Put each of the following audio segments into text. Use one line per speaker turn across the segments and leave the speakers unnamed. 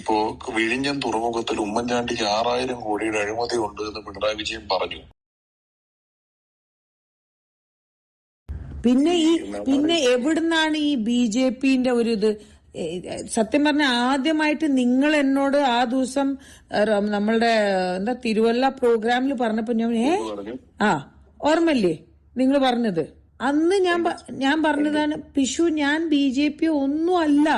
ഇപ്പോ വിഴിഞ്ഞം തുറമുഖത്തിൽ ഉമ്മൻചാണ്ടിക്ക് 6000 കോടിയുടെ അഴിമതി ഉണ്ട് എന്ന് പിണറായി വിജയൻ പറഞ്ഞു.
പിന്നെ എവിടുന്നാണ് ഈ BJPന്റെ ഒരു ഇത്? സത്യം പറഞ്ഞ ആദ്യമായിട്ട് നിങ്ങൾ എന്നോട് ആ ദിവസം നമ്മളുടെ തിരുവല്ല പ്രോഗ്രാമിൽ പറഞ്ഞപ്പോ ഓർമ്മല്ലേ നിങ്ങൾ പറഞ്ഞത്? അന്ന് ഞാൻ പറഞ്ഞതാണ് പിഷു, ഞാൻ BJP ഒന്നും അല്ല.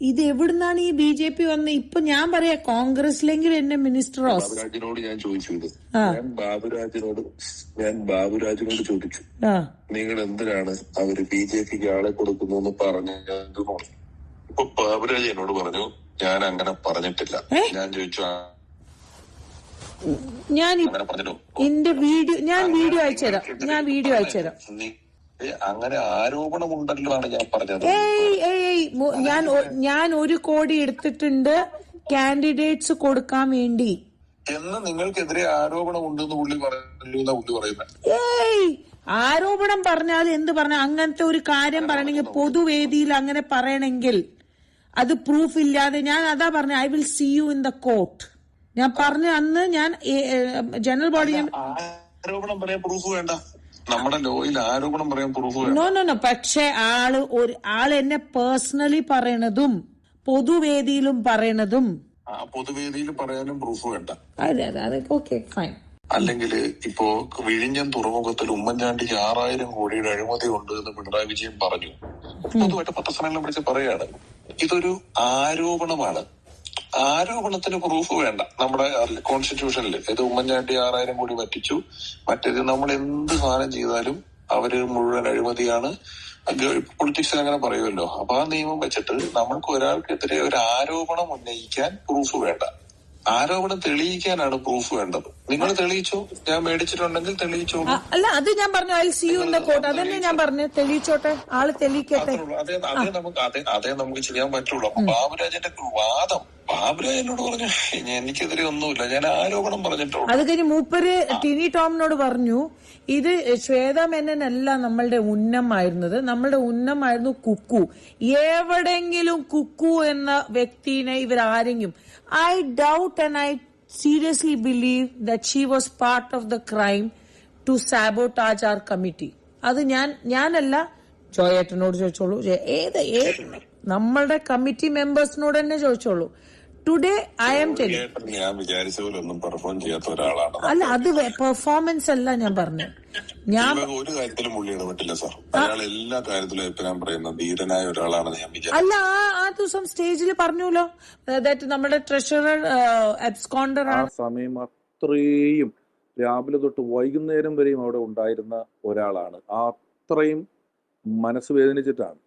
ഇത് എവിടുന്നാണ് ഈ BJP വന്നത്? ഇപ്പൊ ഞാൻ പറയാ കോൺഗ്രസിലെങ്കിലും എന്നെ മിനിസ്റ്റർ
ബാബുരാജിനോട് ഞാൻ ചോദിച്ചു. ഞാൻ ബാബുരാജിനോട് ചോദിച്ചു, നിങ്ങൾ എന്തിനാണ് അവര് BJPക്ക് ആളെ കൊടുക്കുന്നു എന്ന് പറഞ്ഞത്? ഇപ്പൊ ബാബുരാജ് എന്നോട് പറഞ്ഞു ഞാൻ അങ്ങനെ പറഞ്ഞിട്ടില്ല. ഞാൻ ചോദിച്ചു
എന്റെ വീഡിയോ അയച്ചുതരാം.
അങ്ങനെ ആരോപണമുണ്ടല്ലോ ആണ് ഞാൻ പറഞ്ഞത്.
ഞാൻ 1 കോടി എടുത്തിട്ടുണ്ട് കാൻഡിഡേറ്റ്സ് കൊടുക്കാൻ വേണ്ടി
എന്ന് നിങ്ങൾക്കെതിരെ ആരോപണം ഉണ്ടെന്ന് പുള്ളി പറയുന്നത്.
ആരോപണം പറഞ്ഞാൽ എന്ത് പറഞ്ഞാൽ അങ്ങനത്തെ ഒരു കാര്യം പറയണെങ്കിൽ പൊതുവേദിയിൽ അങ്ങനെ പറയണമെങ്കിൽ അത് പ്രൂഫ് ഇല്ലാതെ ഞാൻ അതാ പറഞ്ഞ I will see you in the court. ഞാൻ പറഞ്ഞ അന്ന് ഞാൻ ജനറൽ ബോഡി
ആരോപണം പറയാൻ പ്രൂഫ് വേണ്ട. നമ്മുടെ ലോയിൽ ആരോപണം പറയാൻ പ്രൂഫ്
നോ. പക്ഷെ ആള് എന്നെ പേഴ്സണലി പറയണതും പൊതുവേദിയിലും പറയണതും
പൊതുവേദിയിൽ പറയാനും പ്രൂഫ് വേണ്ട.
അതെ ഓക്കെ ഫൈൻ.
അല്ലെങ്കിൽ ഇപ്പോ വിഴിഞ്ഞം തുറമുഖത്തിൽ ഉമ്മൻചാണ്ടിക്ക് 6000 കോടിയുടെ അഴിമതി ഉണ്ട് എന്ന് പിണറായി വിജയൻ പറഞ്ഞു. പൊതുവായിട്ട് പത്രസമ്മേളനം വിളിച്ച് പറയാണ്. ഇതൊരു ആരോപണമാണ്. ആരോപണത്തിന് പ്രൂഫ് വേണ്ട. നമ്മുടെ കോൺസ്റ്റിറ്റ്യൂഷനിൽ ഇത് ഉമ്മൻചാണ്ടി 6000 കോടി പറ്റിച്ചു, മറ്റേത് നമ്മൾ എന്ത് സാധനം ചെയ്താലും അവര് മുഴുവൻ അഴിമതിയാണ്, പൊളിറ്റിക്സിൽ അങ്ങനെ പറയുമല്ലോ. അപ്പൊ ആ നിയമം വെച്ചിട്ട് നമ്മൾക്ക് ഒരാൾക്കെതിരെ ഒരു ആരോപണം ഉന്നയിക്കാൻ പ്രൂഫ് വേണ്ട. ആരോപണം തെളിയിക്കാനാണ് പ്രൂഫ് വേണ്ടത്. നിങ്ങൾ തെളിയിച്ചോ, ഞാൻ മേടിച്ചിട്ടുണ്ടെങ്കിൽ തെളിയിച്ചോ.
അല്ല അത് ഞാൻ പറഞ്ഞു I see you in the court. അതന്നെ ഞാൻ പറഞ്ഞു, തെളിയിച്ചോട്ടെ, ആള് തെളിയിക്കട്ടെ.
അതേ നമുക്ക് ചെയ്യാൻ പറ്റുള്ളൂ. അപ്പൊ ബാബുരാജിന്റെ വാദം, ബാബുരാജ് എന്നോട് പറഞ്ഞു എനിക്കെതിരെ ഒന്നുമില്ല, ഞാൻ ആരോപണം പറഞ്ഞിട്ടുള്ളൂ.
അത് കഴിഞ്ഞ് മൂപ്പര് ടിനി ടോമിനോട് പറഞ്ഞു ഇത് ശ്വേത മേനനല്ല നമ്മളുടെ ഉന്നമായിരുന്നത്, നമ്മളുടെ ഉന്നമായിരുന്നു കുക്കു. എവിടെങ്കിലും കുക്കു എന്ന വ്യക്തിനെ ഇവരാരെങ്കിലും I doubt and I seriously believe that she was part of the crime to sabotage our committee. അത് ഞാനല്ല, ജോയേട്ടനോട് ചോദിച്ചോളൂ, നമ്മളുടെ കമ്മിറ്റി മെമ്പേഴ്സിനോട് തന്നെ ചോദിച്ചോളൂ. ടുഡേ ഐ എം ടെലിംഗ്,
ഞാൻ വിചാരിച്ച പോലെ ഒന്നും പെർഫോം ചെയ്യാത്ത ഒരാളാണ്.
അല്ല അത് പെർഫോമൻസ് അല്ല ഞാൻ പറഞ്ഞത്. ഞാൻ
ഒരു കാര്യത്തിലും പുള്ളി ഇടപെട്ടില്ല സാർ. അയാൾ എല്ലാ കാര്യത്തിലും അഭിപ്രായം പറയുന്ന ധീരനായ ഒരാളാണെന്ന് ഞാൻ വിചാരിച്ചു.
അല്ല ആ ദിവസം സ്റ്റേജിൽ പറഞ്ഞല്ലോ നമ്മുടെ ട്രഷറർ അബ്സ്കോണ്ടർ
ആ സമയം അത്രയും രാവിലെ തൊട്ട് വൈകുന്നേരം വരെയും അവിടെ ഉണ്ടായിരുന്ന ഒരാളാണ്. അത്രയും മനസ്സ് വേദനിച്ചിട്ടാണ്